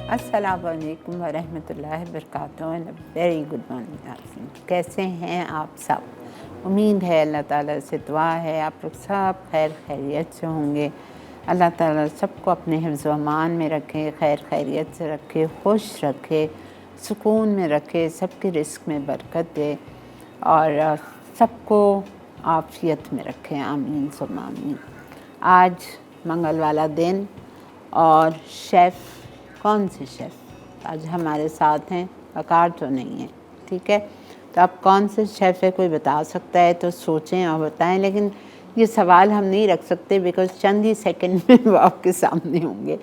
अस्सलाम वालेकुम वरहमतुल्लाहि वबरकातुहू। Very good morning. कैसे हैं आप सब? उम्मीद है, अल्लाह ताला से दुआ है आप लोग सब खैर खैरियत से होंगे। अल्लाह ताला सबको अपने हिफ्ज़ व अमान में रखे, खैर खैरियत से रखे, खुश रखे, सुकून में रखे, सबके रिज़्क़ में बरकत दे और सबको आफ़ियत में रखे। आमीन सुम्मा आमीन। आज मंगल वाला दिन और शेफ़, कौन से शेफ़ आज हमारे साथ हैं? वक़ार तो नहीं है, ठीक है। तो आप कौन से शेफ़ है, कोई बता सकता है तो सोचें और बताएं। लेकिन ये सवाल हम नहीं रख सकते बिकॉज़ चंद ही सेकंड में वो आपके सामने होंगे।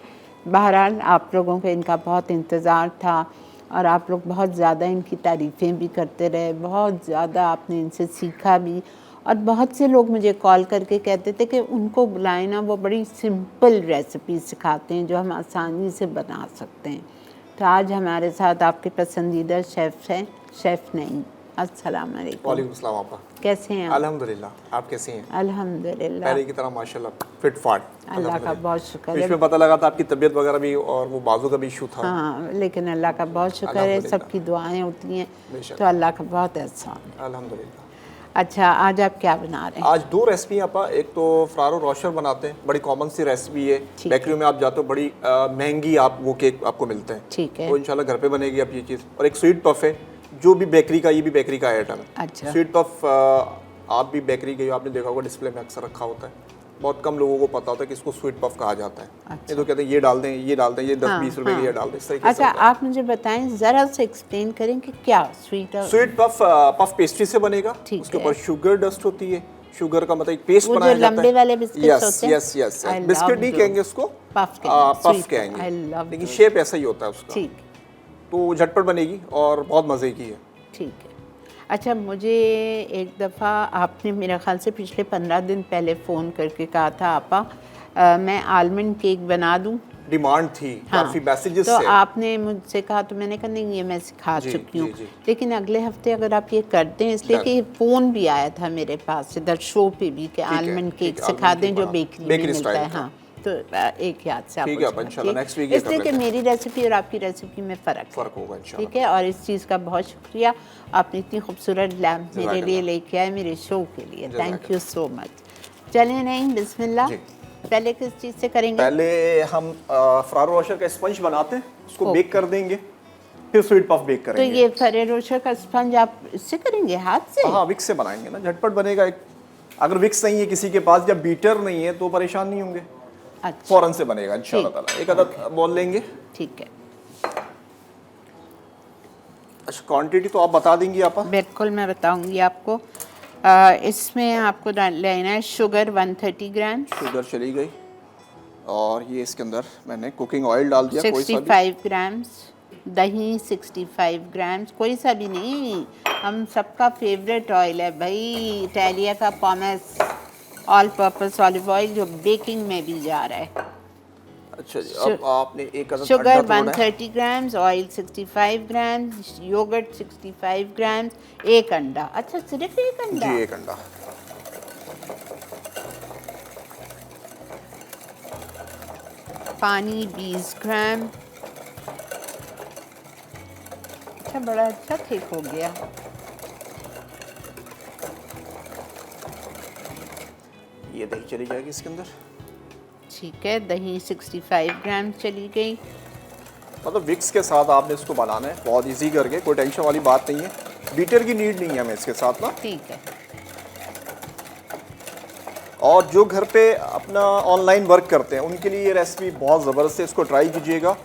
बहरहाल आप लोगों को इनका बहुत इंतज़ार था और आप लोग बहुत ज़्यादा इनकी तारीफ़ें भी करते रहे, बहुत ज़्यादा आपने इनसे सीखा भी। और बहुत से लोग मुझे कॉल करके कहते थे कि उनको बुलाए ना, वो बड़ी सिंपल रेसिपी सिखाते हैं जो हम आसानी से बना सकते हैं। तो आज हमारे साथ आपके पसंदीदा शेफ़ हैं, शेफ़ नईम। अस्सलाम वालेकुम। वालेकुम अस्सलाम आपा। कैसे हैं आप? अल्हम्दुलिल्लाह, आप कैसी हैं? अल्हम्दुलिल्लाह, पहले की तरह माशाल्लाह फिट फाट। अल्लाह का बहुत शुक्र है। इसमें पता लगा था आपकी तबीयत वगैरह भी और वो बाजू का भी इशू था। हाँ, लेकिन अल्लाह का बहुत शुक्र है, अल्हम्दुलिल्लाह। सबकी दुआएं होती हैं बेशक। तो अल्लाह का बहुत एहसान है। अल्हम्दुलिल्लाह। अच्छा, आज आप क्या बना रहे हैं? आज दो रेसिपी आपा, एक तो फ़रारो रोशर बनाते हैं, बड़ी कॉमन सी रेसिपी है। ठीक बेकरी में आप जाते हो, बड़ी महंगी आप वो केक आपको मिलते हैं। ठीक है। तो इंशाल्लाह घर पे बनेगी आप ये चीज़। और एक स्वीट पफ है जो भी बेकरी का, ये भी बेकरी का आइटम है। अच्छा। स्वीट पफ आप भी बेकरी गई हो, आपने देखा होगा डिस्प्ले में अक्सर रखा होता है। बहुत कम लोगों को पता होता है कि इसको स्वीट पफ कहा जाता है। अच्छा। ये तो कहते हैं ये डाल दें, ये डाल दें, ये 10-20 हाँ, रुपए हाँ। की ये डाल दें, इस तरीके से अच्छा, होता है। आप मुझे बताएं, ज़रा से एक्सप्लेन करें कि क्या sweet sweet puff puff pastry से बनेगा। ठीक उसके है। ऊपर शुगर डस्ट होती है। शुगर का मतलब एक पेस्ट वो जो बनाया जाता है। लंबे वाले बिस्किट्स यस होते हैं? Yes yes I love biscuit नहीं those। कहेंगे उसको, पफ कहेंगे, पफ sweet puff। I कहेंगे, love लेकिन those। शेप ऐसा ही होता है उसका। ठीक, तो झटपट बनेगी और बहुत मज़े की है। ठीक है। अच्छा, मुझे एक दफ़ा आपने मेरे ख़्याल से पिछले 15 दिन पहले फ़ोन करके कहा था, आपा मैं आलमंड केक बना दूं? डिमांड थी काफ़ी मैसेजेस तो से। आपने मुझसे कहा, तो मैंने कहा नहीं, ये मैं सिखा जी, चुकी हूँ। जी, जी। लेकिन अगले हफ्ते अगर आप ये करते हैं, इसलिए Done। कि फ़ोन भी आया था मेरे पास इधर शो पे भी कि आलमंड केक ठीक है, सिखा आलमंड दें केक जो बना बेकरी में बेकरी मिलता स्टाइल है। का। हाँ, तो एक याद से आप ठीक है, अपन इंशाल्लाह next week ये कर इसलिए कि लेते हैं। मेरी रेसिपी और आपकी रेसिपी में फ़र्क फ़र्क होगा इंशाल्लाह। ठीक है। और इस चीज़ का बहुत शुक्रिया, आपने इतनी खूबसूरत लैम्प मेरे लिए जज़ाकल्लाह। लेके आए मेरे शो के लिए। थैंक यू जज़ाकल्लाह। So much. चलें नहीं, बिस्मिल्लाह। जी। पहले किस चीज़ से करेंगे? पहले हम फ़रारो रोशर का स्पंज बनाते हैं, उसको ओके। बेक कर देंगे, फिर स्वीट पफ बेक तो करेंगे। ये फरेरो रोशर का स्पंज आप इससे करेंगे, हाथ से? हाँ, विक्स से बनाएंगे ना, झटपट बनेगा। एक अगर विक्स नहीं है किसी के पास या बीटर नहीं है तो परेशान नहीं होंगे, अच्छा, फ़ौरन से बनेगा इंशाल्लाह ठीक। ताला। एक अदद बॉल लेंगे। ठीक है, अच्छा, क्वांटिटी तो आप बता देंगी आपा? बिल्कुल मैं बताऊंगी आपको। इसमें आपको लेना है शुगर 130 ग्राम, शुगर चली गई और ये इसके अंदर मैंने कुकिंग ऑयल डाल दिया, कोई सा भी। 65 ग्राम्स दही, 65 ग्राम्स, कोई सा भी नहीं, हम सबका फेवरेट ऑयल है भाई, इटालिया का पॉमेस ऑल पर्पस ऑलिव ऑयल जो बेकिंग में भी जा रहा है। अच्छा जी, अब आपने एक अदद शुगर अंडा तोड़ा है। 130 grams, oil 65 grams, yogurt 65 grams, एक अंडा। अच्छा, सिर्फ एक अंडा? जी, एक अंडा। पानी 20 ग्राम। अच्छा, बड़ा अच्छा थिक हो गया। ये दही चली जाएगी इसके अंदर। ठीक है, दही 65 ग्राम चली गई। मतलब विक्स के साथ आपने इसको बनाना है, बहुत इजी करके, कोई टेंशन वाली बात नहीं है। बीटर की नीड नहीं है हमें इसके साथ ना। ठीक है। और जो घर पे अपना ऑनलाइन वर्क करते हैं उनके लिए ये रेसिपी बहुत ज़बरदस्त है, इसको ट्राई कीजिएगा।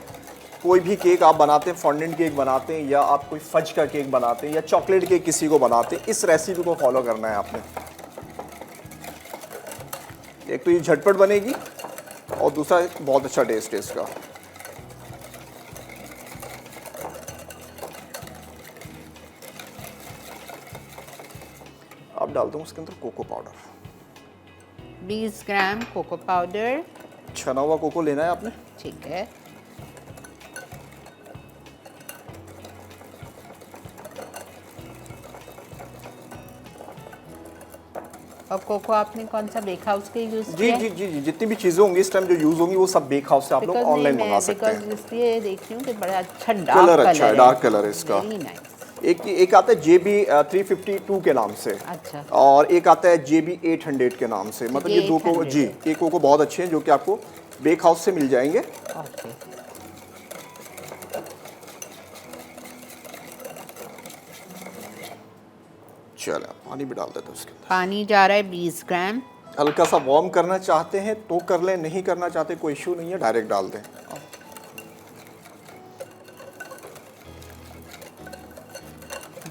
कोई भी केक आप बनाते हैं, फॉन्डेंट केक बनाते हैं या आप कोई फज का केक बनाते हैं या चॉकलेट केक किसी को बनाते हैं, इस रेसिपी को फॉलो करना है आपने। एक तो ये झटपट बनेगी और दूसरा बहुत अच्छा टेस्ट है इसका। अब डालता हूँ उसके अंदर कोको पाउडर। 20 ग्राम कोको पाउडर। छना हुआ कोको लेना है आपने। ठीक है। और कोको आपने कौन सा बेक हाउस के यूज़ जी किया? जी जी जी, जितनी भी चीज़ें होंगी इस टाइम जो यूज़ होंगी वो सब बेक हाउस से आप लोग ऑनलाइन मंगा सकते हैं। इसलिए देख रही हूँ कि बड़ा अच्छा कलर डार्क अच्छा है, डार्क कलर है इसका। Very nice. एक आता है JB 352 के नाम से, अच्छा। और एक आता है JB 800 के नाम से। मतलब ये दो को 800 जी, है। ये कोको बहुत अच्छे हैं जो कि आपको बेक हाउस से मिल जाएंगे। ओके। चलो पानी भी डाल देते हैं उसके अंदर। पानी जा रहा है 20 ग्राम। हल्का सा वार्म करना चाहते हैं तो कर लें, नहीं करना चाहते कोई इशू नहीं है, डायरेक्ट डाल दें।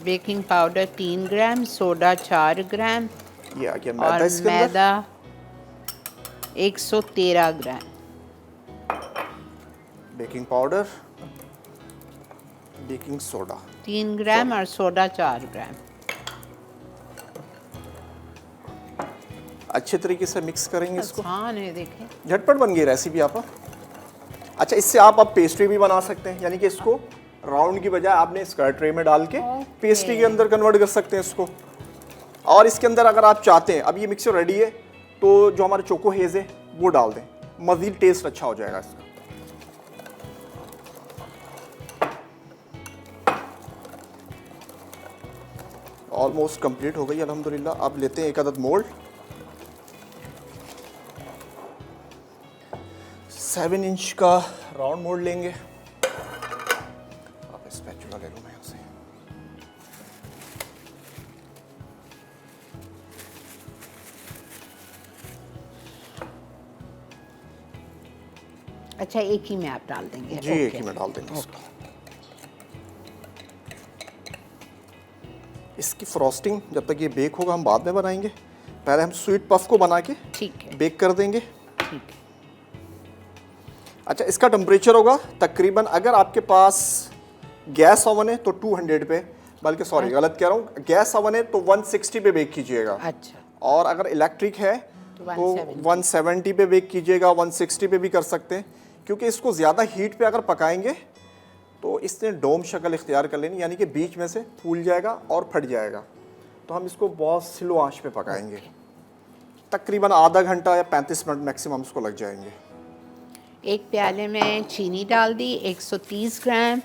बेकिंग पाउडर 3 ग्राम, सोडा 4 ग्राम ये आ गया और मैदा इसके अंदर। मैदा 113 ग्राम। बेकिंग पाउडर, बेकिंग सोडा 3 ग्राम और सोडा 4 ग्राम। अच्छे तरीके से मिक्स करेंगे इसको। आसान है, देखें। झटपट बन गई रेसिपी आप। अच्छा, इससे आप अब पेस्ट्री भी बना सकते हैं, यानी कि इसको राउंड की बजाय आपने स्क्वायर ट्रे में डाल के पेस्ट्री के अंदर कन्वर्ट कर सकते हैं इसको। और इसके अंदर अगर आप चाहते हैं, अब ये मिक्सचर रेडी है तो जो हमारे चोको हेज़ है वो डाल दें, मज़ीद टेस्ट अच्छा हो जाएगा इसका। ऑलमोस्ट कंप्लीट हो गई अल्हम्दुलिल्लाह। अब लेते हैं एक अदद मोल्ड, 7 इंच का राउंड मोल्ड लेंगे। अब स्पैचुला ले लूँ मैं यहाँ से। अच्छा, एक ही में आप डाल देंगे? जी, एक ही में डाल देंगे इसको। इसकी फ्रॉस्टिंग जब तक ये बेक होगा हम बाद में बनाएंगे, पहले हम स्वीट पफ को बना के ठीक है, बेक कर देंगे। ठीक है। अच्छा, इसका टेम्परेचर होगा तकरीबन, अगर आपके पास गैस ओवन है तो 200 पे, बल्कि सॉरी गलत कह रहा हूँ, गैस ओवन है तो 160 पे बेक कीजिएगा। अच्छा, और अगर इलेक्ट्रिक है तो 170 पे बेक कीजिएगा, 160 पे भी कर सकते हैं, क्योंकि इसको ज़्यादा हीट पे अगर पकाएंगे तो इसने डोम शक्ल इख्तियार कर लेनी, यानी कि बीच में से फूल जाएगा और फट जाएगा। तो हम इसको बहुत स्लो आंच पे पकाएंगे, तकरीबन आधा घंटा या 35 मिनट मैक्सिमम इसको लग जाएंगे। एक प्याले में चीनी डाल दी 130 ग्राम,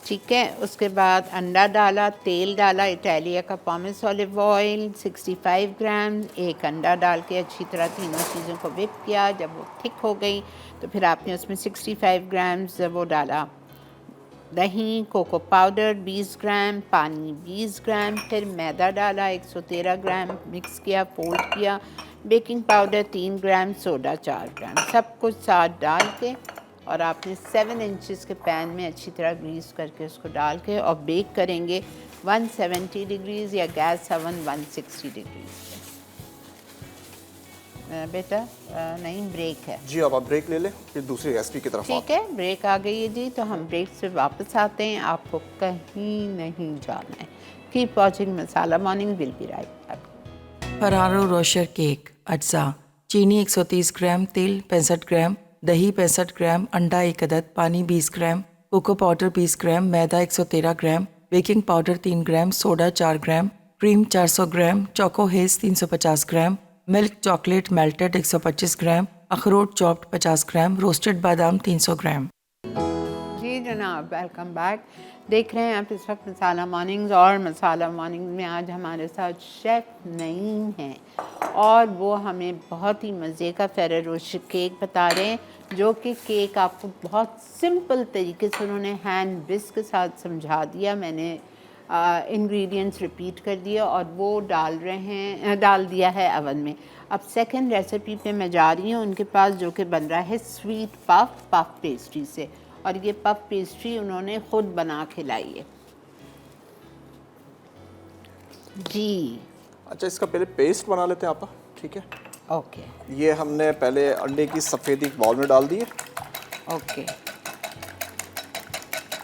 ठीक है। उसके बाद अंडा डाला, तेल डाला, इटालिया का पॉमेस ऑलिव ऑयल 65 ग्राम, एक अंडा डाल के अच्छी तरह तीनों चीज़ों को विप किया। जब वो थिक हो गई तो फिर आपने उसमें 65 ग्राम वो डाला दही, कोको पाउडर 20 ग्राम, पानी 20 ग्राम, फिर मैदा डाला 113 ग्राम, मिक्स किया, फोल्ड किया, बेकिंग पाउडर 3 ग्राम, सोडा 4 ग्राम, सब कुछ साथ डाल के और आपने 7 इंचेस के पैन में अच्छी तरह ग्रीस करके उसको डाल के और बेक करेंगे 170 डिग्रीज़ या गैस ओवन 160 डिग्रीज़ पे। बेटा नहीं, ब्रेक है जी, अब आप ब्रेक ले लें, फिर दूसरी रेसिपी की तरफ ठीक है। ब्रेक आ गई है जी, तो हम ब्रेक से वापस आते हैं। आपको कहीं नहीं जाना है। Keep watching Masala morning, will be right back. Ferrero Rocher cake. अज्जा: चीनी 130 ग्राम, तेल 65 ग्राम, दही 65 ग्राम, अंडा 1 अदद, पानी 20 ग्राम, कोको पाउडर 20 ग्राम, मैदा 113 ग्राम, baking powder 3 gram, soda 4 gram, cream 400 gram, choco has 350 gram, milk chocolate melted 125 ग्राम, अखरोट चॉप्ड 50 ग्राम, रोस्टेड बादाम 300 ग्राम। जी जनाब, वेलकम बैक। देख रहे हैं आप इस वक्त मसाला मॉर्निंग्स, और मसाला मॉर्निंग में आज हमारे साथ शेफ़ नईम हैं और वो हमें बहुत ही मज़े का फेरेरो रोशर केक बता रहे हैं, जो कि केक आपको बहुत सिंपल तरीके से उन्होंने हैंड विस्क के साथ समझा दिया। मैंने इंग्रेडिएंट्स रिपीट कर दिया और वो डाल दिया है अवन में। अब सेकंड रेसिपी पे मैं जा रही हूँ उनके पास, जो कि बन रहा है स्वीट पफ पेस्ट्री से, और ये पफ पेस्ट्री उन्होंने ख़ुद बना के लाई है जी। अच्छा, इसका पहले पेस्ट बना लेते हैं आप, ठीक है। ओके ये हमने पहले अंडे की सफ़ेदी बॉल में डाल दी है। ओके,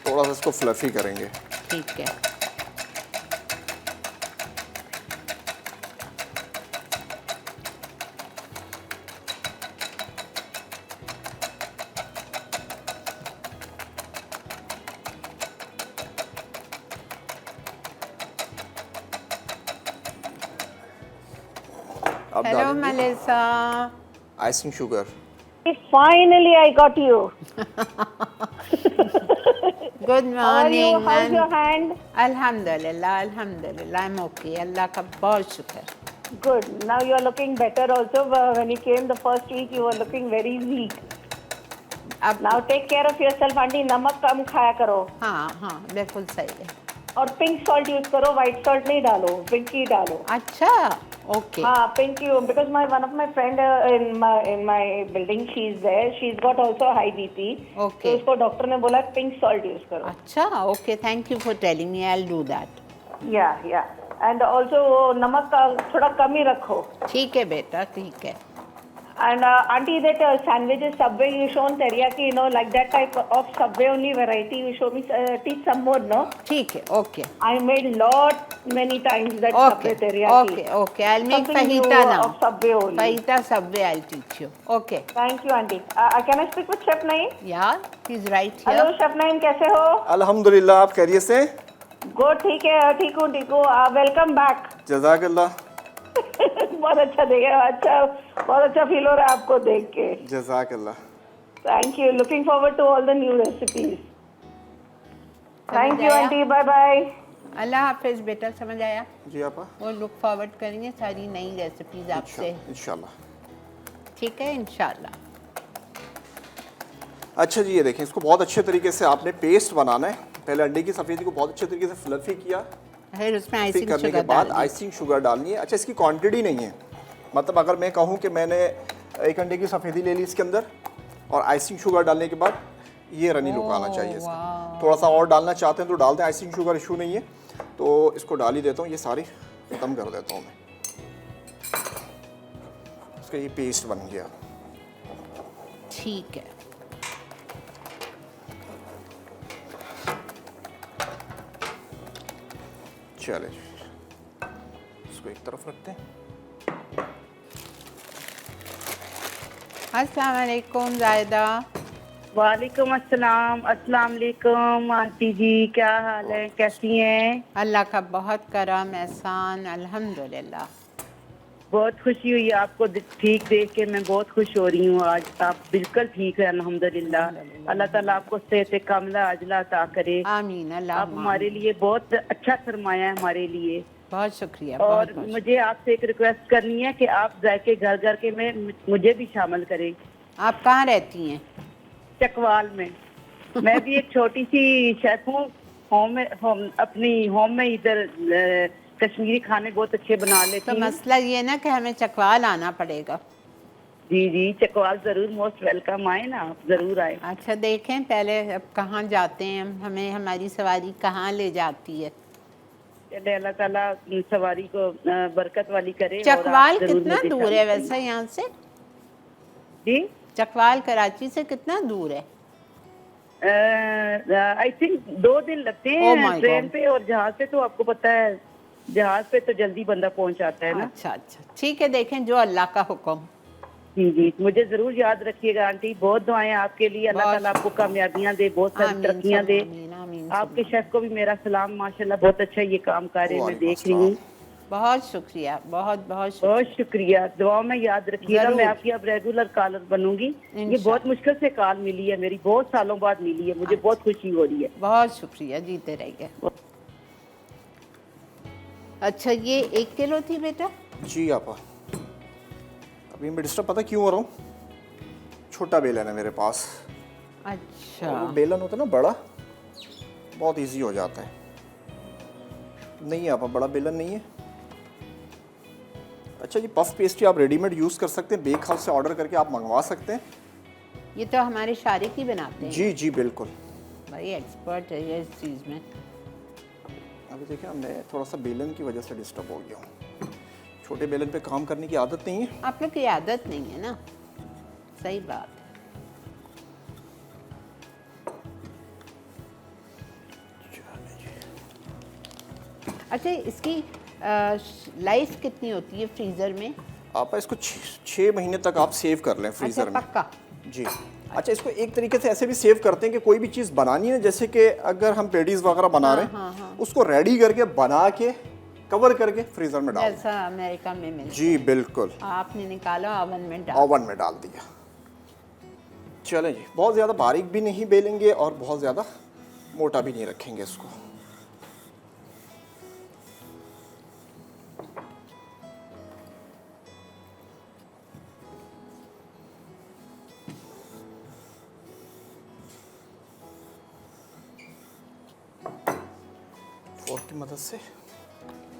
थोड़ा सा इसको फ्लफ़ी करेंगे, ठीक है। अब हेलो डालेंगे मलेसा, icing sugar. Finally, I got you. Good How are you? Morning How's your hand? अल्हम्दुलिल्लाह अल्हम्दुलिल्लाह, आई एम ओके, अल्लाह का बहुत शुक्र। Good. Now you are looking better also. When you came the first week, you were looking very weak. अब Now take care of yourself, auntie. नमक कम खाया करो हाँ हाँ बिल्कुल सही है। और पिंक सॉल्ट यूज करो, व्हाइट सॉल्ट नहीं डालो, पिंक ही डालो। अच्छा ओके हाँ, pink he, because one of my friend in my building, she's there. She's got also high BP. Okay. तो उसको डॉक्टर ने बोला पिंक सॉल्ट यूज करो। अच्छा okay, thank you for telling me, I will do that. या and also नमक का थोड़ा कम ही रखो। ठीक है बेटा, ठीक है। And auntie, that sandwiches, Subway, you shown teriyaki, like that type of Subway only variety. You show me, teach some more, no? ठीक है okay I made many times that okay Subway teriyaki. Okay okay, I will make Something new fajita now, of Subway only. Fajita Subway, I will teach you. Okay Thank you, auntie. Can I speak with Chef Naeem? यार he is right Hello, here. Chef Naeem, कैसे हो? अल्हम्दुलिल्लाह, आप खैरियत से? Good, ठीक है, ठीक हूँ। Welcome back. जज़ाकल्लाह। बहुत अच्छा देगा, बहुत अच्छा फील हो रहा है आपको देख के। जज़ाकल्लाह। Thank you. Looking forward to all the new recipes. Thank you, आया? auntie. Bye bye. अल्लाह हाफिज बेटा, समझ आया? जी आपा, वो लुक फॉरवर्ड करेंगे सारी नई रेसिपीज आपसे, इंशाल्लाह। ठीक है इंशाल्लाह। अच्छा जी, ये देखें, इसको बहुत अच्छे तरीके से आपने पेस्ट बनाना है। पहले अंडे की सफ़ेदी को बहुत अच्छे तरीके से फ्लफी किया, फिर उसमें फिर आइसिंग करने के शुगर बाद डाल आइसिंग शुगर डालनी है। अच्छा, इसकी क्वांटिटी नहीं है, मतलब अगर मैं कहूँ कि मैंने एक अंडे की सफ़ेदी ले ली इसके अंदर और आइसिंग शुगर डालने के बाद ये रनी लुक आना चाहिए इसका। थोड़ा सा और डालना चाहते हैं तो डालते हैं, आइसिंग शुगर इशू नहीं है। तो इसको डाल ही देता हूँ, ये सारी ख़त्म कर देता हूँ मैं। इसका ये पेस्ट बन गया। ठीक है। चले जी, इसको एक तरफ रखते हैं। अस्सलाम वालेकुम जायदा। वालेकुम अस्सलाम। अस्सलाम वालेकुम आंटी जी, क्या हाल है, कैसी हैं? अल्लाह का बहुत करम एहसान, अल्हम्दुलिल्लाह। बहुत खुशी हुई आपको ठीक देख के, मैं बहुत खुश हो रही हूँ। आज आप बिल्कुल ठीक है अल्हम्दुलिल्लाह। अल्लाह ताला आपको सेहत कामिला अजला अता करे। आमीन अल्लाह। आप हमारे लिए बहुत अच्छा सरमाया है हमारे लिए। बहुत शुक्रिया। और बहुत मुझे आपसे एक रिक्वेस्ट करनी है कि आप जाके घर घर के में मुझे भी शामिल करें। आप कहाँ रहती हैं? चकवाल में। मैं भी एक छोटी सी शेफ हूँ, अपनी होम में इधर कश्मीरी खाने बहुत अच्छे बना लेती तो हूँ। मसला ये ना कि हमें चकवाल आना पड़ेगा। जी जी, चकवाल जरूर, मोस्ट वेलकम, आए ना आप, जरूर आए। अच्छा देखें पहले अब कहाँ जाते हैं हम, हमें हमारी सवारी कहाँ ले जाती है। चले अल्लाह ताला सवारी को बरकत वाली करे। और आप चकवाल जरूर कितना मुझे दूर शामिल है करें। वैसे यहाँ से? जी, चकवाल कराची से कितना दूर है? आई थिंक 2 दिन लगते Oh my हैं ट्रेन God. पे, और जहाज पे तो आपको पता है जहाज पे तो जल्दी बंदा पहुंच जाता है ना। अच्छा अच्छा ठीक है, देखें जो अल्लाह का हुक्म। जी जी, मुझे जरूर याद रखिएगा आंटी, बहुत दुआएं आपके लिए। अल्लाह बहुत ताला आपको कामयाबियां दे, बहुत सारी आमीन तरक्कियां सब दे। आमीन, आमीन आपके सब। शेफ को भी मेरा सलाम, माशाल्लाह बहुत अच्छा ये काम कर रहे हैं, मैं देख रही हूँ। बहुत शुक्रिया, बहुत बहुत शुक्रिया। बहुत शुक्रिया, दुआ में याद रखिएगा। जरूर। मैं आपकी अब रेगुलर कॉलर बनूंगी। ये इंशाल्लाह। बहुत मुश्किल से कॉल मिली है मेरी, बहुत सालों बाद मिली है, मुझे बहुत खुशी हो रही है। बहुत शुक्रिया, जीते रहिए। अच्छा ये 1 किलो थी बेटा? जी आपा, अभी मैं डिस्टर्ब पता क्यों हो रहा हूँ, छोटा बेलन है मेरे पास। अच्छा वो बेलन होता है ना बड़ा, बहुत इजी हो जाता है। नहीं आपा, बड़ा बेलन नहीं है। अच्छा जी, पफ पेस्ट्री आप रेडीमेड यूज़ कर सकते हैं, बेक हाउस से ऑर्डर करके आप मंगवा सकते हैं। ये तो हमारे शारिक ही बनाते हैं। जी जी बिल्कुल। भाई एक्सपर्ट है ये इस चीज़ में। अभी देखिए, मैं थोड़ा सा बेलन की वजह से डिस्टर्ब हो गया हूँ। छोटे बेलन पे काम करने की आदत नहीं है। आप लोग की आदत नहीं है ना, सही बात है। अच्छा इसकी लाइफ कितनी होती है फ्रीज़र में? आप इसको 6 महीने तक आप सेव कर लें फ्रीज़र अच्छा में। पक्का? जी। अच्छा, इसको एक तरीके से ऐसे भी सेव करते हैं कि कोई भी चीज़ बनानी है, जैसे कि अगर हम पेडीज वगैरह बना रहे हैं, उसको रेडी करके बना के कवर करके फ्रीज़र में डाल दें। जैसा अमेरिका में मिलता जी बिल्कुल, है। आपने निकाला ओवन में डाल। ओवन में डाल दिया। चलें जी, बहुत ज़्यादा बारीक भी नहीं बेलेंगे और बहुत ज़्यादा मोटा भी नहीं रखेंगे इसको। फोर्क की मदद से।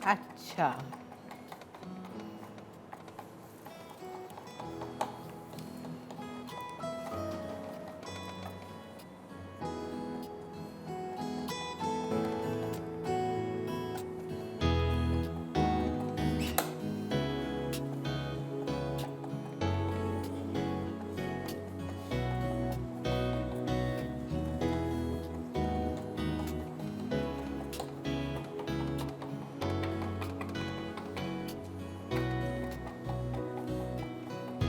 अच्छा,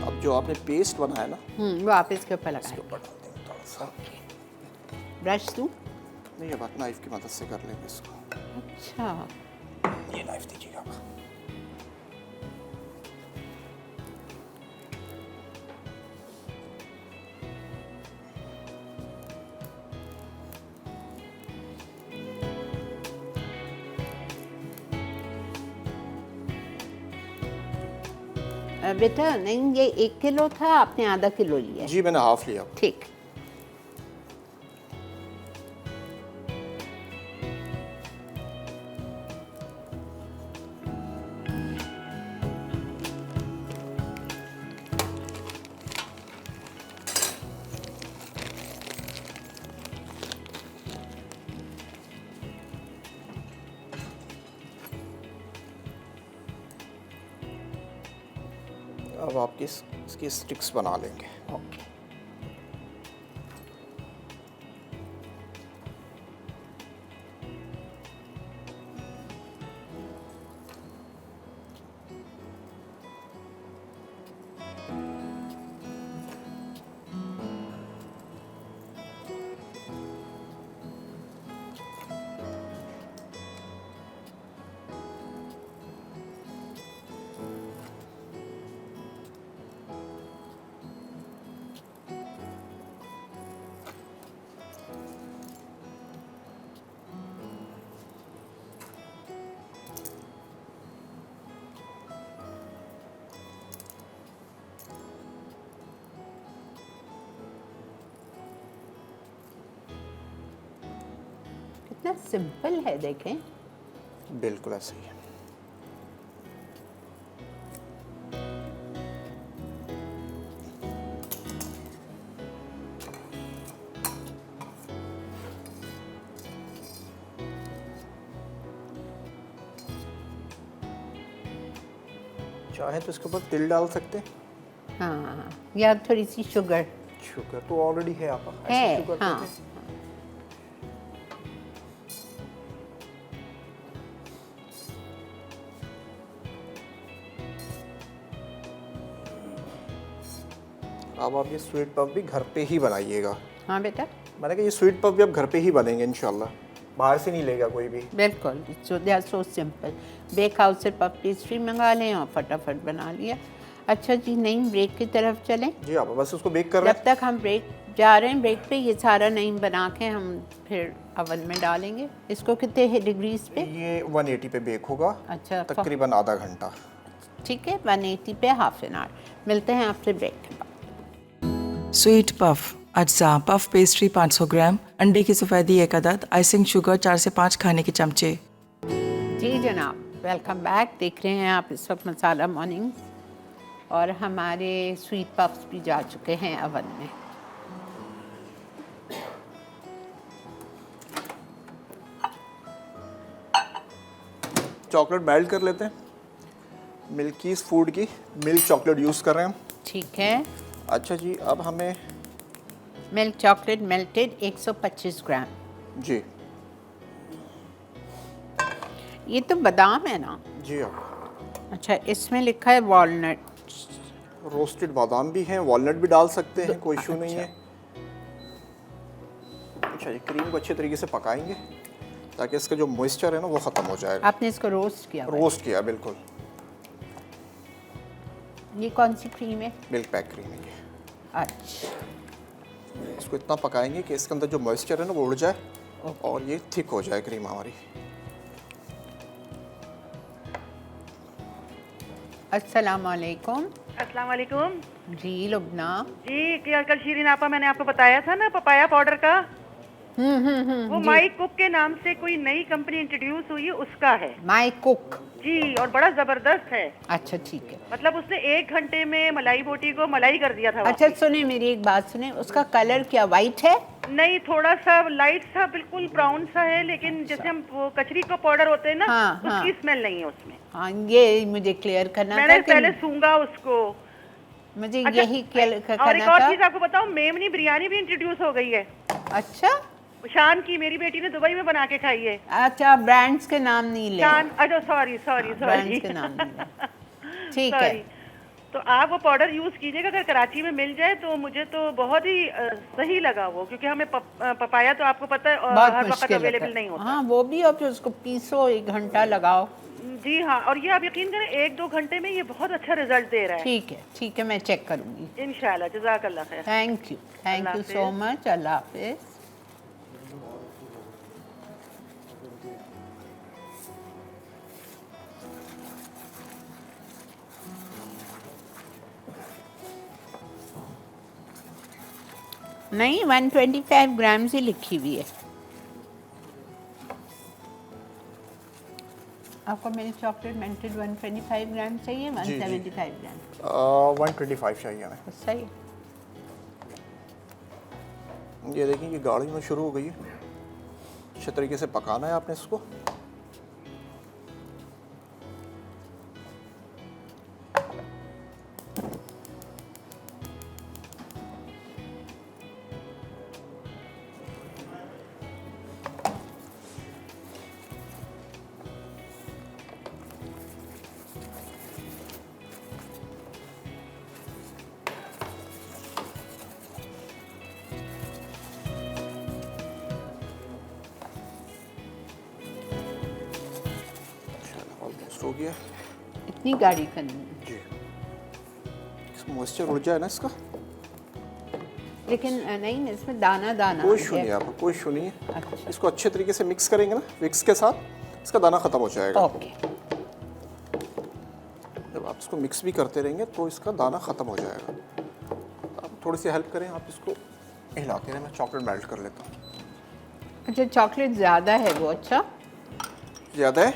अब जो आपने पेस्ट बनाया ना, वो आप इसके ऊपर लगाएं। ऊपर डाल देंगे थोड़ा सा। ब्रश दूँ? नहीं, ये बात नाइफ की मदद से कर लेंगे इसको। अच्छा, ये नाइफ दीजिएगा आप। बेटा नहीं, ये 1 किलो था, आपने आधा किलो लिया है। जी मैंने हाफ लिया। ठीक। अब आपकी इसकी स्टिक्स बना लेंगे। ओके, कितना सिंपल है देखें। बिल्कुल ऐसे ही है। चाहे तो इसके ऊपर तिल डाल सकते हैं। हाँ, या थोड़ी सी शुगर शुगर तो ऑलरेडी है आपका, ऐसे है। शुगर हाँ, देते हैं। अब आप ये स्वीट पफ भी घर पे ही बनाइएगा। हाँ बेटा, मैंने कहा ये स्वीट पफ भी अब घर पे ही बनेंगे इंशाल्लाह, बाहर से नहीं लेगा कोई भी। बिल्कुल। So they are so simple. Bake house से पफ पेस्ट्री मंगा लें और फटाफट बना लिया। अच्छा जी, नहीं ब्रेक की तरफ चलें। जी आप बस उसको बेक कर रहे जब तक हम ब्रेक जा रहे हैं, ब्रेक पे ये सारा नहीं बना के हम फिर अवन में डालेंगे। इसको कितने डिग्रीज पे? हैं। ये 180 पे बेक होगा अच्छा, तकरीबन आधा घंटा। ठीक है, 180 पे हाफ एन आवर। मिलते हैं आपसे ब्रेक के बाद। स्वीट पफ अज्जा पफ पेस्ट्री 500 ग्राम, अंडे की सफ़ेदी 1 अदद, आइसिंग शुगर 4 से 5 खाने के चमचे। जी जनाब, वेलकम बैक। देख रहे हैं आप इस वक्त मसाला मॉर्निंग, और हमारे स्वीट पफ्स भी जा चुके हैं अवन में। चॉकलेट मेल्ट कर लेते हैं। मिल्कीज़ फूड की मिल्क चॉकलेट यूज़ कर रहे हैं हम। ठीक है, अच्छा जी, अब हमें मिल्क चॉकलेट मेल्टेड 125 ग्राम। जी ये तो बादाम है ना? जी आप अच्छा, इसमें लिखा है वॉलनट। रोस्टेड बादाम भी हैं, वॉलनट भी डाल सकते हैं, कोई इशू नहीं है। अच्छा जी, क्रीम को अच्छे तरीके से पकाएंगे ताकि इसका जो मॉइस्चर है ना वो ख़त्म हो जाएगा। आपने इसको रोस्ट किया हुआ है? रोस्ट किया बिल्कुल। ये कौन सी क्रीम है? मिल्क पैक क्रीम है ये। अच्छा, इसको इतना पकाएंगे कि इसके अंदर जो मॉइस्चर है ना वो उड़ जाए और ये थिक हो जाए क्रीम हमारी। अस्सलाम वालेकुम। अस्सलाम वालेकुम जी लुबना। जी। क्या कल शीरीन आपा मैंने आपको बताया था ना पपाया पाउडर का, वो माई कुक के नाम से कोई नई कंपनी इंट्रोड्यूस हुई है, उसका है माई कुक। जी, और बड़ा जबरदस्त है। अच्छा ठीक है। मतलब उसने 1 घंटे में मलाई बोटी को मलाई कर दिया था। अच्छा सुने, मेरी एक बात सुने, उसका कलर क्या वाइट है? नहीं, थोड़ा सा लाइट सा बिल्कुल ब्राउन सा है, लेकिन जैसे हम वो कचरी का पाउडर होते हैं ना, हाँ, हाँ। उसकी स्मेल नहीं है उसमें। हाँ, ये मुझे क्लियर करना था मैंने कि पहले सूंघा उसको। मुझे अच्छा, यही क्लियर और एक करना और था। चीज आपको बताऊं, मेमनी बिरयानी भी इंट्रोड्यूस हो गई है। अच्छा शान की, मेरी बेटी ने दुबई में बना के खाई है। अच्छा, ब्रांड्स के नाम नहीं ले। शान, अच्छा सॉरी सॉरी सॉरी, ब्रांड्स के नाम नहीं ले। ठीक है। तो आप वो पाउडर यूज कीजिएगा, अगर कराची में मिल जाए तो। मुझे तो बहुत ही सही लगा वो, क्योंकि हमें पपाया तो आपको पता है बहुत हर वक्त मुश्किल अवेलेबल नहीं होता। हाँ वो भी, और फिर उसको पीसो, 1 घंटा लगाओ। जी हाँ, और ये आप यकीन करें 1-2 घंटे में ये बहुत अच्छा रिजल्ट दे रहा है। ठीक है ठीक है, मैं चेक करूंगी इंशाल्लाह। जज़ाकल्लाह खैर। Thank you Allah so much. अल्लाह हाफिज। नहीं, 125 ग्राम ही लिखी हुई है। आपको मेरी चॉकलेट मेल्टेड 125 ग्राम चाहिए? 175 ग्राम? 125 चाहिए हमें। सही है। ये देखिए, ये गाढ़ी में शुरू हो गई है। अच्छे तरीके से पकाना है आपने इसको। ऑलमोस्ट हो गया। इतनी गाढ़ी करनी है। जी, मॉइस्चर उड़ जाए ना इसका। लेकिन नहीं, इसमें दाना दाना कोई है। इशू नहीं है आपको, कोई इशू नहीं है। अच्छा। इसको अच्छे तरीके से मिक्स करेंगे ना, विक्स के साथ, इसका दाना ख़त्म हो जाएगा। ओके। जब आप इसको मिक्स भी करते रहेंगे तो इसका दाना ख़त्म हो जाएगा। आप थोड़ी सी हेल्प करें, आप इसको हिलाते रहें। मैं चॉकलेट मेल्ट कर लेता हूँ। अच्छा, चॉकलेट ज़्यादा है वो? अच्छा ज़्यादा है?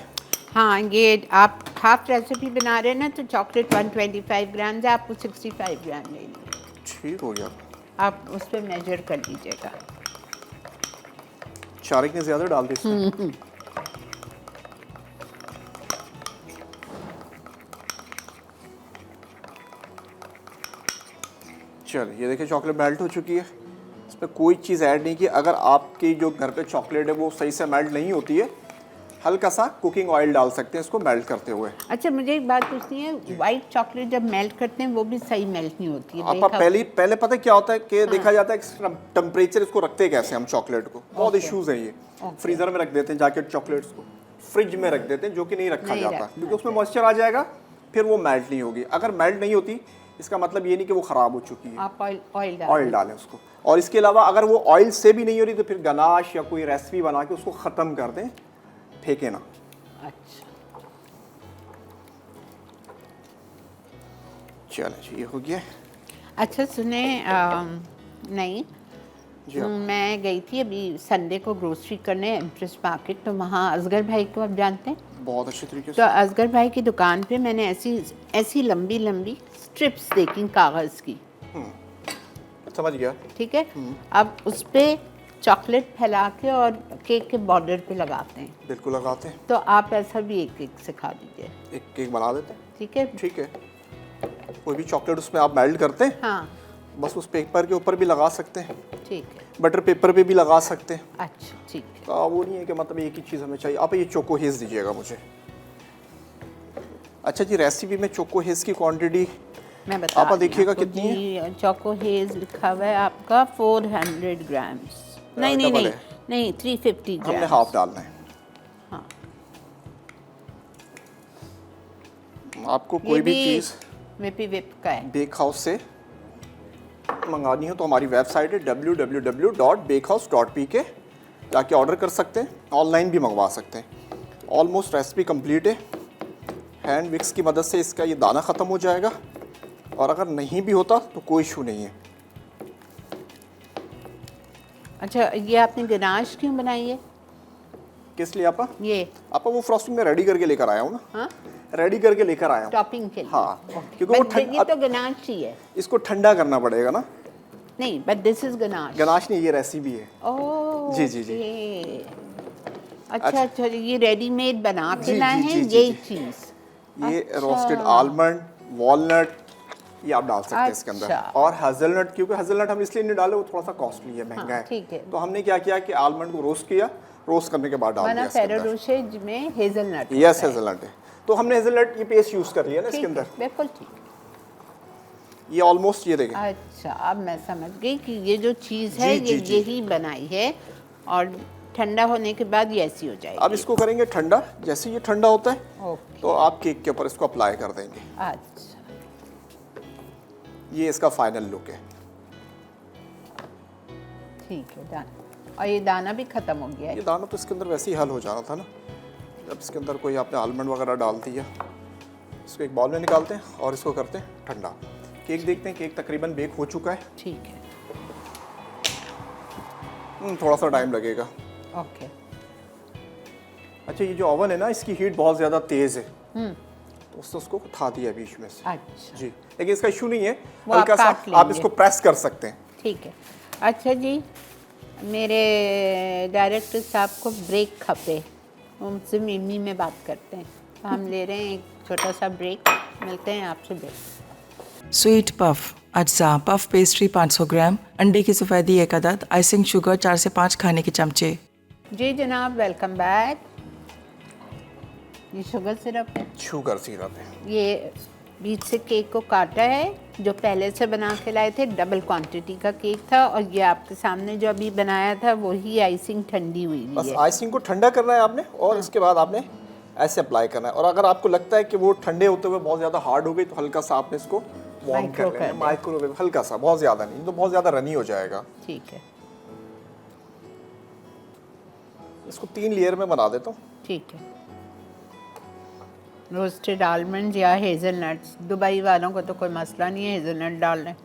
हाँ, ये आप हाफ रेसिपी बना रहे हैं ना, तो चॉकलेट 125 ग्राम है, आपको 65 ग्राम ले लीजिए। ठीक हो गया। आप उस पर मेजर कर लीजिएगा। शारिक ने ज़्यादा डाल दी इसमें। चलिए, ये देखिए चॉकलेट मेल्ट हो चुकी है। इसमें कोई चीज़ ऐड नहीं की। अगर आपकी जो घर पे चॉकलेट है वो सही से मेल्ट नहीं होती है, हल्का सा कुकिंग ऑयल डाल सकते हैं इसको मेल्ट करते हुए। अच्छा, मुझे एक बात पूछनी है, वाइट चॉकलेट जब मेल्ट करते हैं वो भी सही मेल्ट नहीं होती है? आप देखा? पहले पता है क्या होता है कि देखा जाता है कि टेम्परेचर इसको रखते कैसे हम चॉकलेट को। बहुत इश्यूज हैं ये। फ्रीजर में रख देते हैं जाके चॉकलेट्स को, फ्रिज में रख देते हैं, जो कि नहीं रखा जाता, क्योंकि उसमें मॉइस्चर आ जाएगा, फिर वो मेल्ट नहीं होगी। अगर मेल्ट नहीं होती, इसका मतलब ये नहीं कि वो ख़राब हो चुकी है। आप ऑयल डालें उसको। और इसके अलावा अगर वो ऑयल से भी नहीं हो रही तो फिर गनाश या कोई रेसिपी बना के उसको ख़त्म कर दें, फेंके ना। अच्छा, चलो जी, ये हो गया। अच्छा सुने, नहीं जी हाँ। मैं गई थी अभी संडे को ग्रोसरी करने एम्प्रेस मार्केट, तो वहाँ असगर भाई को आप जानते हैं? बहुत अच्छे तरीके तो से। असगर भाई की दुकान पे मैंने ऐसी लंबी लंबी स्ट्रिप्स देखी कागज़ की। समझ गया। ठीक है, अब उस पर चॉकलेट फैला के और केक के बॉर्डर पे लगाते हैं। बिल्कुल लगाते हैं। तो आप ऐसा भी एक सिखा दीजिए। एक केक बना देते हैं। ठीक है। ठीक है, कोई भी चॉकलेट उसमें आप मेल्ट करते हैं, हाँ बस उस पेपर के ऊपर भी लगा सकते हैं, ठीक है। बटर पेपर पे भी लगा सकते हैं। अच्छा ठीक है। तो वो नहीं है कि मतलब एक ही चीज़ हमें चाहिए। आप ये चोको हेज़ दीजिएगा मुझे। अच्छा जी, रेसिपी में चोको हेज़ की क्वांटिटी मैं बता आप देखिएगा आपको कितनी जी। चोको हेज़ लिखा हुआ है आपका 400 ग्राम्स। नहीं नहीं डबल नहीं है। नहीं 350 हमने ग्राम्स। हाफ डालना है। आपको कोई भी चीज़ विपी विप का है। बेक हाउस से मंगानी हो तो हमारी वेबसाइट है www.bakehouse.pk, जाके ऑर्डर कर सकते हैं, ऑनलाइन भी मंगवा सकते हैं। ऑलमोस्ट रेसिपी कंप्लीट है। हैंड विक्स की मदद से इसका ये दाना ख़त्म हो जाएगा, और अगर नहीं भी होता तो कोई इशू नहीं है। अच्छा, ये आपने गनाश क्यों बनाई है? किस लिए आपा? ये आपा वो फ्रॉस्टिंग में रेडी करके लेकर आया हूँ ना। हाँ, रेडी करके लेकर आया हूँ टॉपिंग के लिए। हाँ, क्योंकि वो ये तो गनाश ही है। इसको ठंडा करना पड़ेगा ना। नहीं, but this is ganache. Ganache नहीं, ये रेसिपी है। ओह, जी, जी, जी। अच्छा, ये रेडीमेड बना के जी, लाए जी, हैं जी, जी, यही जी। चीज़। ये अच्छा। रोस्टेड आलमंड, वॉलनट, ये आप डाल सकते हैं इसके अंदर। अच्छा। और हेज़लनट, क्योंकि हेज़लनट हम इसलिए नहीं डाले, वो थोड़ा सा कॉस्टली है, महंगा हाँ, है। ठीक है। तो हमने क्या किया कि आलमंड को रोस्ट किया, रोस्ट करने के बाद डाल दिया माना इसके अंदर। फेरो रोशे में हेजलनट। यस, हेज़लनट है। तो हमने हेज़लनट ये पेस्ट यूज़ कर लिया ना इसके अंदर। बिल्कुल ठीक। ये ऑलमोस्ट ये देखें। अच्छा, अब मैं समझ गई कि ये जो चीज़ है जी, ये जी, जी। यही बनाई है, और ठंडा होने के बाद ये ऐसी हो जाएगी। अब इसको करेंगे ठंडा। जैसे ये ठंडा होता है ओके। तो आप केक के ऊपर इसको अप्लाई कर देंगे। अच्छा, ये इसका फाइनल लुक है। ठीक है, डन। और ये दाना भी ख़त्म हो गया है। ये दाना तो इसके अंदर वैसे ही हल हो जाना था ना, जब इसके अंदर कोई आपने आलमंड वगैरह डाल दिया। इसको एक बाउल में निकालते हैं और इसको करते हैं ठंडा। केक देखते हैं, केक तकरीबन बेक हो चुका है। ठीक है, थोड़ा सा टाइम लगेगा। ओके। अच्छा, ये जो ओवन है ना, इसकी हीट बहुत ज़्यादा तेज़ है, तो उससे उसको उठा दिया बीच में से। अच्छा, जी, लेकिन इसका इशू नहीं है, वो आप हल्का सा काट आप लेंगे। इसको प्रेस कर सकते हैं। ठीक है। अच्छा जी, मेरे डायरेक्टर साहब को ब्रेक खपे, उनसे मिमी में बात करते हैं। तो हम ले रहे हैं एक छोटा सा ब्रेक, मिलते हैं आपसे ब्रेक। स्वीट पफ अज्जा पफ पेस्ट्री 500 ग्राम, अंडे की सफ़ेदी 1 अदद, आइसिंग शुगर 4 से 5 खाने के चमचे। जी जनाब, वेलकम बैक। ये शुगर सिरप है, शुगर सिरप है। ये बीच से केक को काटा है, जो पहले से बना के लाए थे, डबल क्वांटिटी का केक था, और ये आपके सामने जो अभी बनाया था वही आइसिंग ठंडी हुई बस है। आइसिंग को ठंडा करना है आपने, और इसके बाद आपने ऐसे अप्लाई करना है। और अगर आपको लगता है कि वो ठंडे होते हुए बहुत ज़्यादा हार्ड हो गई, तो हल्का सा आपने इसको वार्म कर लेना है, माइक्रोवेव हल्का सा, बहुत ज़्यादा नहीं, तो बहुत ज़्यादा रनी हो जाएगा। ठीक है, इसको 3 लेयर में बना देता हूँ। ठीक है। रोस्टेड आलमंड या हेज़लनट्स, दुबई वालों को तो कोई मसला नहीं है हेज़लनट डालने,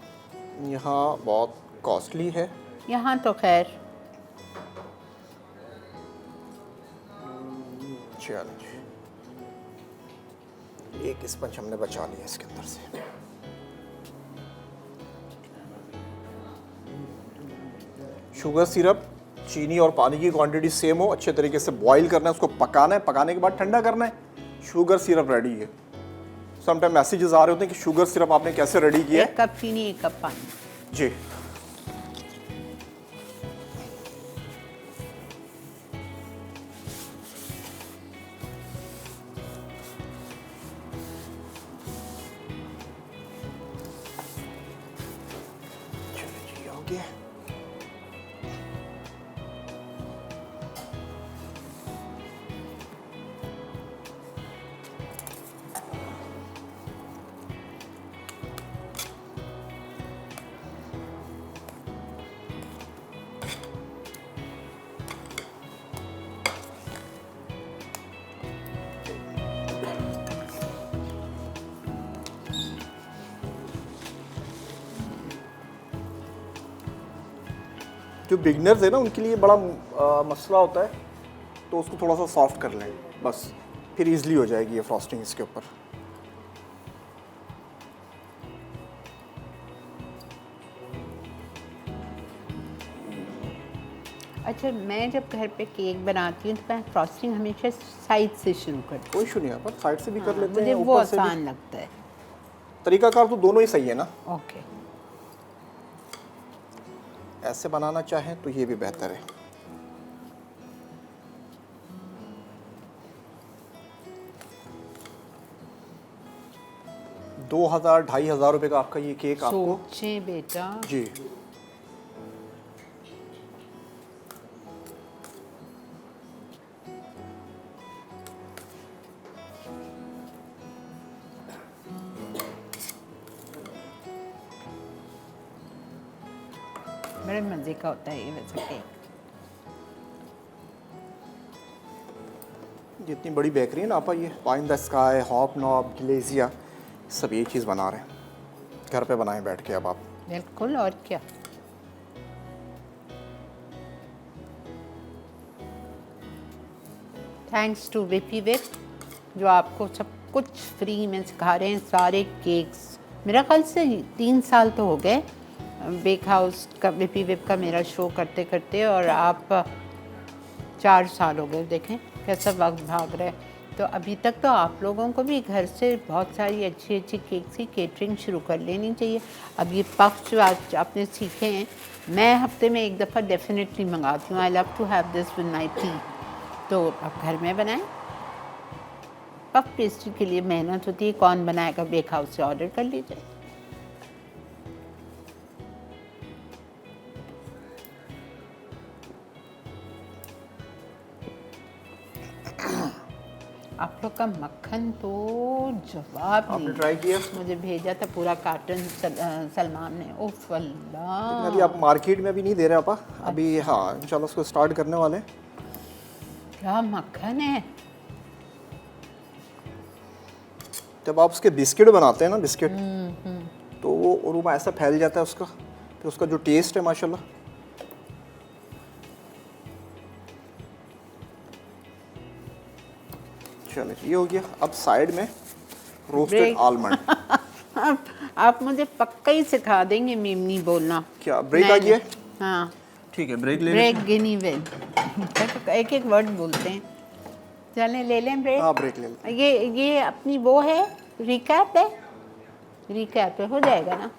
यहाँ बहुत कॉस्टली है। यहाँ तो खैर। चलो, एक स्पंज हमने बचा लिया इसके अंदर से। शुगर सिरप, चीनी और पानी की क्वांटिटी सेम हो, अच्छे तरीके से बॉईल करना है, उसको पकाना है, पकाने के बाद ठंडा करना है। शुगर सिरप रेडी है। समटाइम मैसेजेस आ रहे होते हैं कि शुगर सिरप आपने कैसे रेडी किया है। 1 कप चीनी, 1 कप पानी। जी, चलो जी, हो गया। जो बिगनर्स है ना, उनके लिए बड़ा मसला होता है, तो उसको थोड़ा सा सॉफ्ट कर लें बस, फिर इजीली हो जाएगी ये फ्रॉस्टिंग इसके ऊपर। अच्छा, मैं जब घर पे केक बनाती हूँ तो मैं फ्रॉस्टिंग हमेशा साइड से शुरू करती हूँ। कोई इशू नहीं है, पर साइड से भी कर लेते मुझे हैं, वो ऊपर से भी। आसान लगता है। तरीकाकार तो दोनों ही सही है ना। ओके, ऐसे बनाना चाहें तो ये भी बेहतर है। ₹2000-2500 का आपका ये केक आपको। सोचें बेटा। जी, बड़े मज़े का होता है ये वैसे केक। जितनी बड़ी बेकरी है ना आपा, ये pie in the sky, hob nob, ग्लेजिया, सब एक चीज़ बना रहे हैं। घर पे बनाएं बैठ के अब आप। बिल्कुल, और क्या। थैंक्स टू विपी विप जो आपको सब कुछ फ्री में सिखा रहे हैं, सारे केक्स। मेरा ख्याल से 3 साल तो हो गए बेक हाउस का, विपी विप का मेरा शो करते करते, और आप 4 साल हो गए। देखें कैसा वक्त भाग रहा है। तो अभी तक तो आप लोगों को भी घर से बहुत सारी अच्छी अच्छी केक्स की केटरिंग शुरू कर लेनी चाहिए। अब ये पफ्स जो आज आपने सीखे हैं, मैं हफ्ते में एक दफ़ा डेफिनेटली मंगाती हूँ। I love to have this with my tea. तो आप घर में बनाएं। पफ पेस्ट्री के लिए मेहनत होती है, कौन बनाएगा, बेक हाउस से ऑर्डर कर लीजिए। आप लोग का मक्खन तो जवाब आपने नहीं। ट्राई किया? मुझे भेजा था पूरा कार्टन सलमान ने। उफ अल्लाह, लेकिन अभी आप मार्केट में अभी नहीं दे रहे आपा, अभी हाँ इंशाल्लाह उसको स्टार्ट करने वाले हैं। क्या मक्खन है। जब आप उसके बिस्किट बनाते हैं ना, बिस्किट, तो वो अरोमा ऐसा फैल जाता है उसका, फिर उसका जो टेस्ट है माशाल्लाह। चलो ये हो गया। अब साइड में रोस्टेड Break. आलमंड। आप मुझे पक्का ही सिखा देंगे मीमनी बोलना। क्या ब्रेक आ गया? हाँ, ठीक है, ब्रेक ले ब्रेक गिनी वेल। एक एक वर्ड बोलते हैं। चलें ले लें ब्रेक। हाँ ब्रेक ले लें। ये अपनी वो है, रिकैप है, रिकैप है, हो जाएगा ना।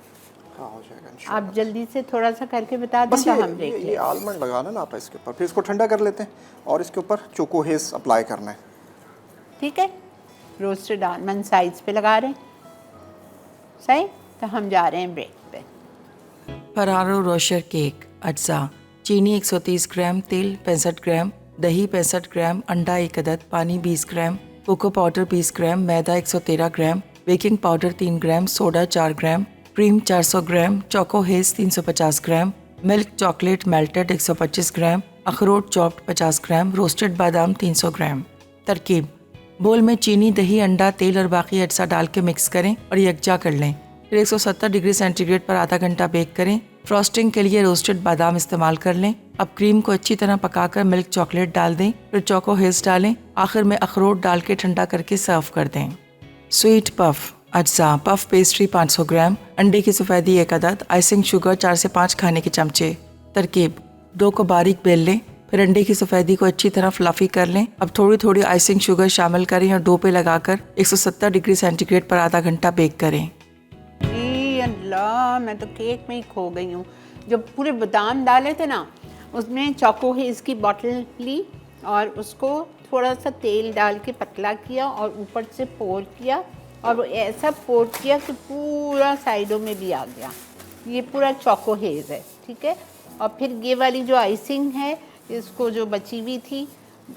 हाँ हो जाएगा इंशाल्लाह। आप जल्दी से थोड़ा सा करके बता दें बस तो हम ब्रेक ये लें। आलमंड लगाना ना आप इसके ऊपर, फिर इसको ठंडा कर लेते हैं और इसके ऊपर चोको हेज़ अप्लाई करना है। ठीक है, रोस्टेड आलमंड साइड्स पे लगा रहे हैं। सही, तो हम जा रहे हैं ब्रेक पे। फरारो रोशर केक अज्जा, चीनी 130 ग्राम, तेल 65 ग्राम, दही 65 ग्राम, अंडा 1 अदद, पानी 20 ग्राम, कोको पाउडर 20 ग्राम, मैदा 113 ग्राम, baking powder 3 gram, soda 4 gram, cream 400 gram, choco has 350 gram, milk chocolate melted 125 ग्राम, अखरोट चॉप्ड 50 ग्राम, रोस्टेड बादाम 300 ग्राम। तरकीब: बोल में चीनी, दही, अंडा, तेल और बाकी अज्जा डाल के मिक्स करें और यकजा कर लें। फिर 170 डिग्री सेंटीग्रेड पर आधा घंटा बेक करें। फ्रॉस्टिंग के लिए रोस्टेड बादाम इस्तेमाल कर लें। अब क्रीम को अच्छी तरह पकाकर मिल्क चॉकलेट डाल दें, फिर चोको हेज़ डालें, आखिर में अखरोट डाल के ठंडा करके सर्व कर दें। स्वीट पफ अज्जा, पफ पेस्ट्री 500 ग्राम, अंडे की सफ़ेदी 1 अदद, आइसिंग शुगर 4 से 5 खाने के चमचे। तरकीब: डो को बारीक बेल लें, फिर अंडे की सफ़ेदी को अच्छी तरह फ्लफ़ी कर लें। अब थोड़ी थोड़ी आइसिंग शुगर शामिल करें और डो पे लगाकर 170 डिग्री सेंटीग्रेड पर आधा घंटा बेक करें। अल्लाह, मैं तो केक में ही खो गई हूँ। जब पूरे बादाम डाले थे ना, उसमें चोको हेज़ की बॉटल ली और उसको थोड़ा सा तेल डाल के पतला किया और ऊपर से पोर किया, और वो ऐसा पोर किया कि पूरा साइडों में भी आ गया। ये पूरा चोको हेज़ है, ठीक है। और फिर ये वाली जो आइसिंग है, इसको जो बची हुई थी,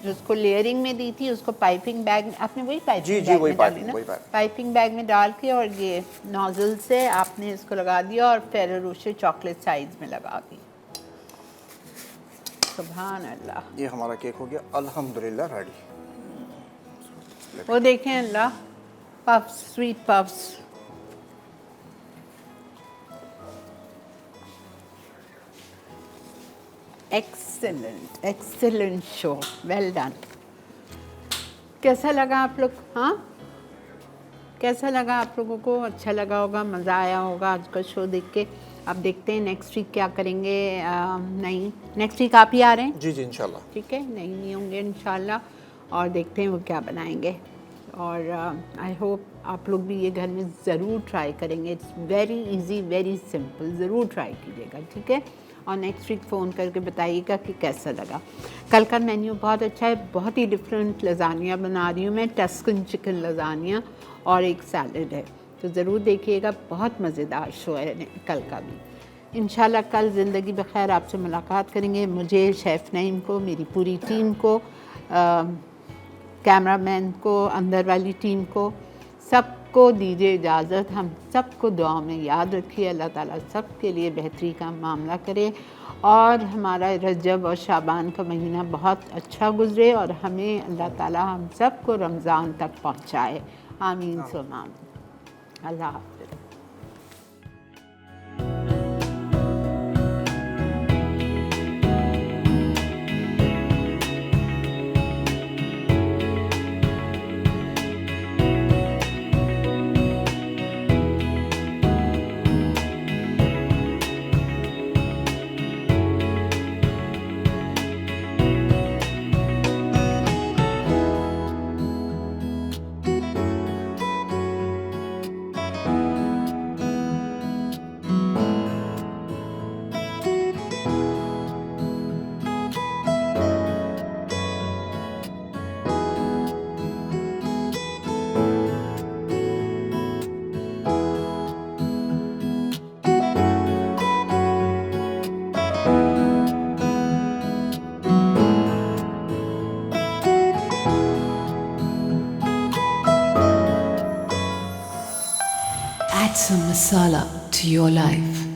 जिसको लेयरिंग में दी थी, उसको पाइपिंग बैग में, आपने वही पाइपिंग बैग में डाली ना, पाइपिंग बैग में डाल के, और ये नोजल से आपने इसको लगा दिया और फेरो रोशर चॉकलेट साइज में लगा दी। सुभान अल्लाह, ये हमारा केक हो गया अल्हम्दुलिल्लाह रेडी। वो देखें अल्लाह, puffs, sweet puffs. Excellent, excellent show, well done. कैसा लगा आप लोग? हाँ, कैसा लगा आप लोगों को? अच्छा लगा होगा, मज़ा आया होगा आज का शो देख के। अब देखते हैं नेक्स्ट वीक क्या करेंगे। नहीं, नेक्स्ट वीक आप ही आ रहे हैं? जी जी इंशाल्लाह। ठीक है, नहीं होंगे इंशाल्लाह, और देखते हैं वो क्या बनाएंगे। और आई होप आप लोग भी ये घर में ज़रूर ट्राई करेंगे। It's very easy, very simple, ज़रूर ट्राई कीजिएगा, ठीक है। और नेक्स्ट वीक फ़ोन करके बताइएगा कि कैसा लगा। कल का मेन्यू बहुत अच्छा है, बहुत ही डिफरेंट लज़ानिया बना रही हूँ मैं, टस्कन चिकन लज़ानिया, और एक सैलड है, तो ज़रूर देखिएगा। बहुत मज़ेदार शो है कल का भी। इंशाल्लाह कल ज़िंदगी बखैर आपसे मुलाकात करेंगे। मुझे, शेफ़ नईम को, मेरी पूरी टीम को, कैमरामैन को, अंदर वाली टीम को, सब सबको दीजिए इजाज़त, हम सबको दुआ में याद रखिए। अल्लाह ताला सबके लिए बेहतरी का मामला करे और हमारा रजब और शाबान का महीना बहुत अच्छा गुज़रे और हमें अल्लाह ताला हम सबको रमज़ान तक पहुँचाए। आमीन सुम्मा आमीन। अल्लाह हाफ़िज़। Add some masala to your life.